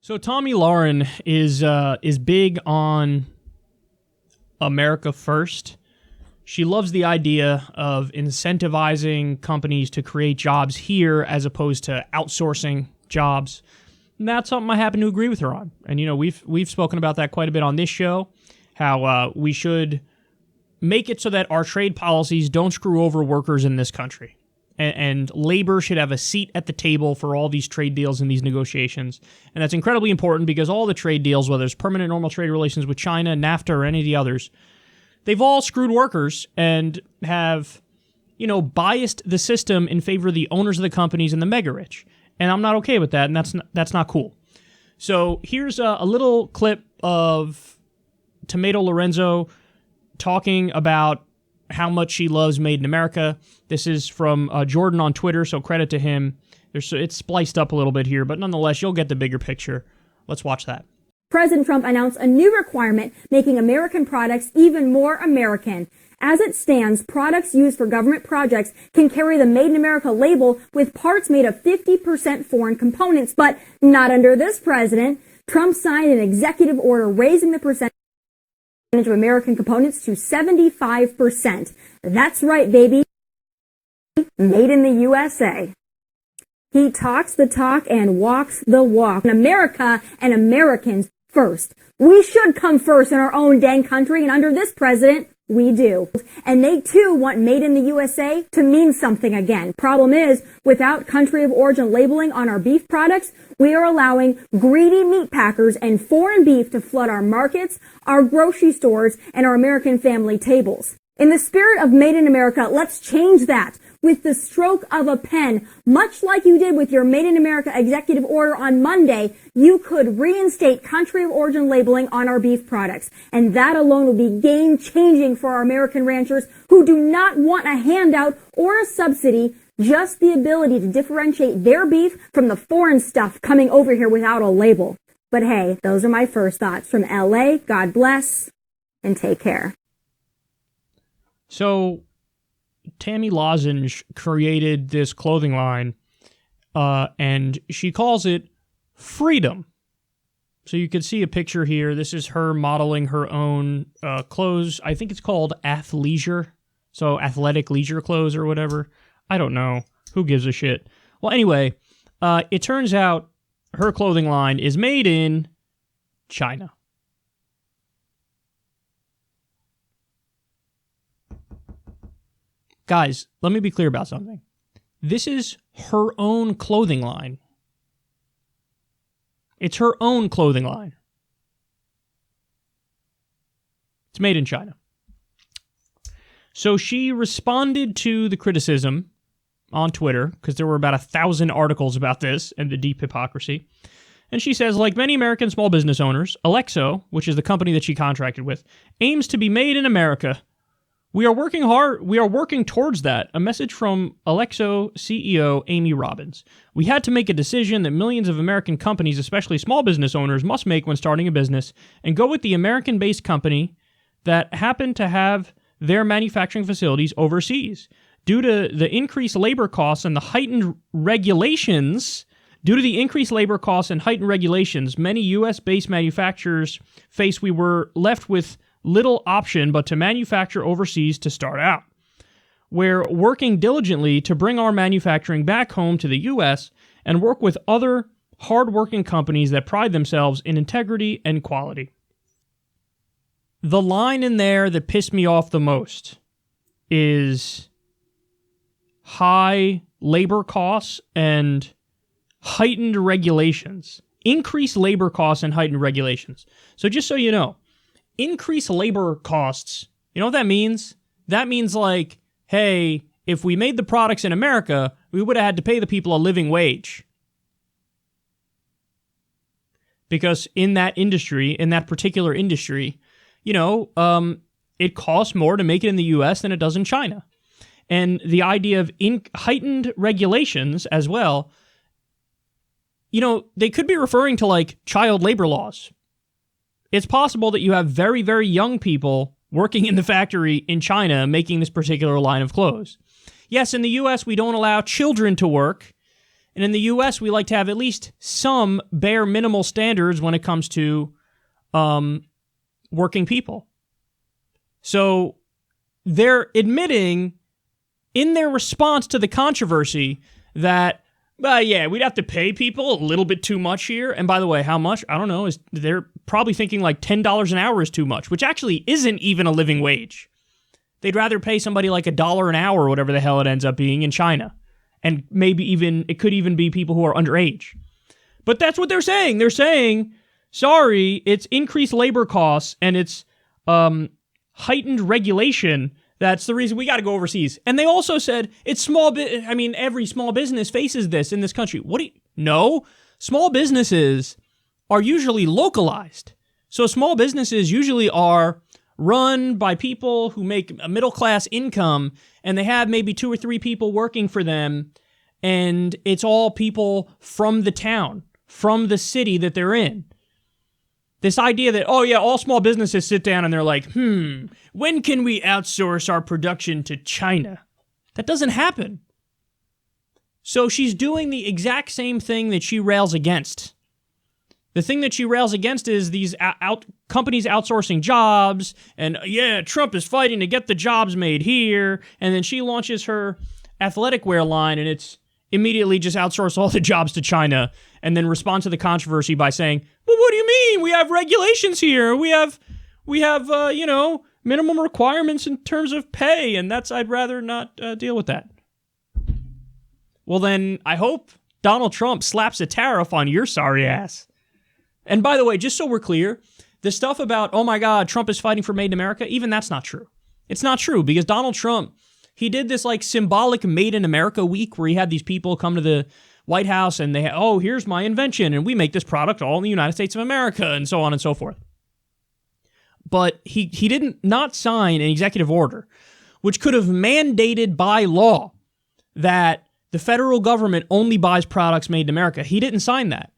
So Tomi Lahren is big on America first. She loves the idea of incentivizing companies to create jobs here as opposed to outsourcing jobs. And that's something I happen to agree with her on. And we've spoken about that quite a bit on this show, how we should make it so that our trade policies don't screw over workers in this country. And labor should have a seat at the table for all these trade deals and these negotiations. And that's incredibly important because all the trade deals, whether it's permanent normal trade relations with China, NAFTA, or any of the others, they've all screwed workers and have, biased the system in favor of the owners of the companies and the mega rich. And I'm not okay with that, and that's not cool. So here's a little clip of Tomato Lorenzo talking about how much she loves Made in America. This is from Jordan on Twitter, so credit to him. It's spliced up a little bit here, but nonetheless, you'll get the bigger picture. Let's watch that. President Trump announced a new requirement making American products even more American. As it stands, products used for government projects can carry the Made in America label with parts made of 50% foreign components, but not under this president. Trump signed an executive order raising the percentage of American components to 75%. That's right, baby. Made in the USA. He talks the talk and walks the walk. America and Americans first. We should come first in our own dang country, and under this president, we do. And they too want Made in the USA to mean something again. Problem is, without country of origin labeling on our beef products, we are allowing greedy meat packers and foreign beef to flood our markets, our grocery stores, and our American family tables. In the spirit of Made in America, let's change that with the stroke of a pen. Much like you did with your Made in America executive order on Monday, you could reinstate country of origin labeling on our beef products. And that alone would be game-changing for our American ranchers who do not want a handout or a subsidy, just the ability to differentiate their beef from the foreign stuff coming over here without a label. But hey, those are my first thoughts from LA. God bless and take care. So Tomi Lahren created this clothing line, and she calls it Freedom. So you can see a picture here. This is her modeling her own clothes. I think it's called athleisure, so athletic leisure clothes or whatever. I don't know. Who gives a shit? Well, anyway, it turns out her clothing line is made in China. Guys, let me be clear about something. This is her own clothing line. It's her own clothing line. It's made in China. So she responded to the criticism on Twitter, because there were about 1,000 articles about this and the deep hypocrisy. And she says, like many American small business owners, Alexo, which is the company that she contracted with, aims to be made in America. We are working hard. We are working towards that. A message from Alexo CEO Amy Robbins. We had to make a decision that millions of American companies, especially small business owners, must make when starting a business and go with the American-based company that happened to have their manufacturing facilities overseas. Due to the increased labor costs and the heightened regulations, many U.S.-based manufacturers we were left with little option but to manufacture overseas to start out. We're working diligently to bring our manufacturing back home to the U.S. and work with other hard-working companies that pride themselves in integrity and quality. The line in there that pissed me off the most is high labor costs and heightened regulations. Increased labor costs and heightened regulations. So just so you know, increase labor costs, you know what that means? That means like, hey, if we made the products in America, we would have had to pay the people a living wage. Because in that particular industry, it costs more to make it in the U.S. than it does in China. And the idea of heightened regulations as well, they could be referring to like child labor laws. It's possible that you have very, very young people working in the factory in China making this particular line of clothes. Yes, in the U.S., we don't allow children to work, And in the U.S., we like to have at least some bare minimal standards when it comes to working people. So they're admitting in their response to the controversy that, yeah, we'd have to pay people a little bit too much here. And by the way, how much? I don't know. They're probably thinking like $10 an hour is too much, which actually isn't even a living wage. They'd rather pay somebody like $1 an hour or whatever the hell it ends up being in China. And maybe even, it could even be people who are underage. But that's what they're saying. They're saying, sorry, it's increased labor costs and it's heightened regulation. That's the reason we got to go overseas. And they also said it's every small business faces this in this country. No, small businesses are usually localized. So small businesses usually are run by people who make a middle-class income, and they have maybe 2 or 3 people working for them, and it's all people from the town, from the city that they're in. This idea that, oh yeah, all small businesses sit down and they're like, when can we outsource our production to China? That doesn't happen. So she's doing the exact same thing that she rails against. The thing that she rails against is these companies outsourcing jobs, and yeah, Trump is fighting to get the jobs made here, and then she launches her athletic wear line, and it's immediately just outsource all the jobs to China, and then respond to the controversy by saying, well, what do you mean? We have regulations here. We have minimum requirements in terms of pay, and I'd rather not deal with that. Well, then I hope Donald Trump slaps a tariff on your sorry ass. And by the way, just so we're clear, the stuff about, oh my God, Trump is fighting for Made in America, even that's not true. It's not true because Donald Trump, he did this like symbolic Made in America week where he had these people come to the White House and they, here's my invention and we make this product all in the United States of America and so on and so forth. But he didn't not sign an executive order, which could have mandated by law that the federal government only buys products made in America. He didn't sign that.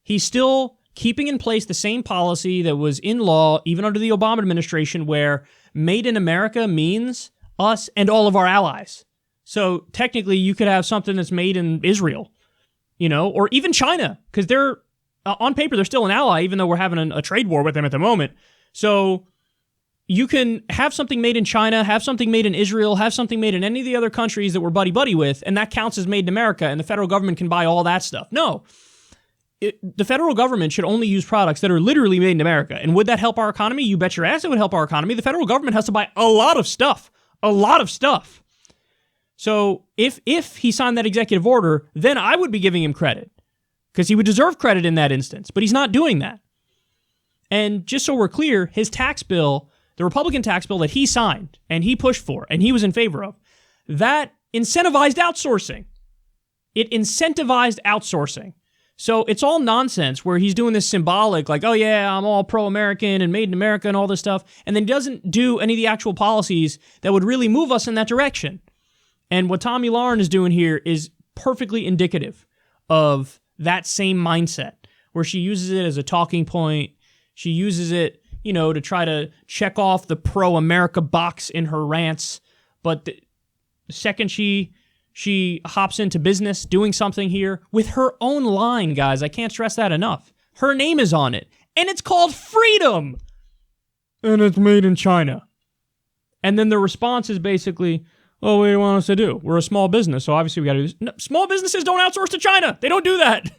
He's still keeping in place the same policy that was in law even under the Obama administration where Made in America means us and all of our allies. So technically you could have something that's made in Israel, or even China, because they're, on paper, they're still an ally, even though we're having a trade war with them at the moment. So you can have something made in China, have something made in Israel, have something made in any of the other countries that we're buddy-buddy with, and that counts as Made in America, and the federal government can buy all that stuff. No. The federal government should only use products that are literally made in America. And would that help our economy? You bet your ass it would help our economy. The federal government has to buy a lot of stuff. A lot of stuff. So if he signed that executive order, then I would be giving him credit. Because he would deserve credit in that instance. But he's not doing that. And just so we're clear, his tax bill, the Republican tax bill that he signed and he pushed for and he was in favor of, that incentivized outsourcing. It incentivized outsourcing. So it's all nonsense where he's doing this symbolic, like, oh yeah, I'm all pro-American and Made in America and all this stuff, and then doesn't do any of the actual policies that would really move us in that direction. And what Tomi Lahren is doing here is perfectly indicative of that same mindset, where she uses it as a talking point. She uses it, to try to check off the pro-America box in her rants. But the second she hops into business doing something here with her own line, guys. I can't stress that enough. Her name is on it. And it's called freedom. And it's made in China. And then the response is basically, oh, what do you want us to do? We're a small business, so obviously we got to do this. No, small businesses don't outsource to China. They don't do that.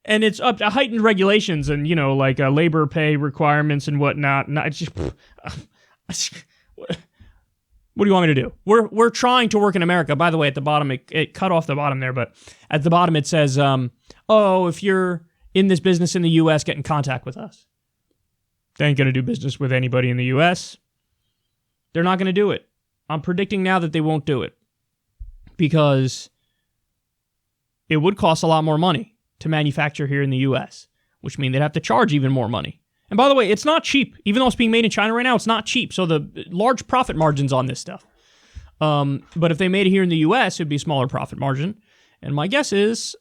And it's up to heightened regulations and, like labor pay requirements and whatnot. And it's just... What do you want me to do? We're trying to work in America. By the way, at the bottom, it cut off the bottom there, but at the bottom it says, if you're in this business in the U.S., get in contact with us. They ain't going to do business with anybody in the U.S. They're not going to do it. I'm predicting now that they won't do it because it would cost a lot more money to manufacture here in the U.S., which means they'd have to charge even more money. And by the way, it's not cheap. Even though it's being made in China right now, it's not cheap. So the large profit margins on this stuff. But if they made it here in the U.S., it'd be a smaller profit margin. And my guess is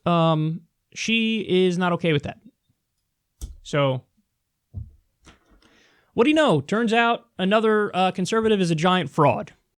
she is not okay with that. So what do you know? Turns out another conservative is a giant fraud.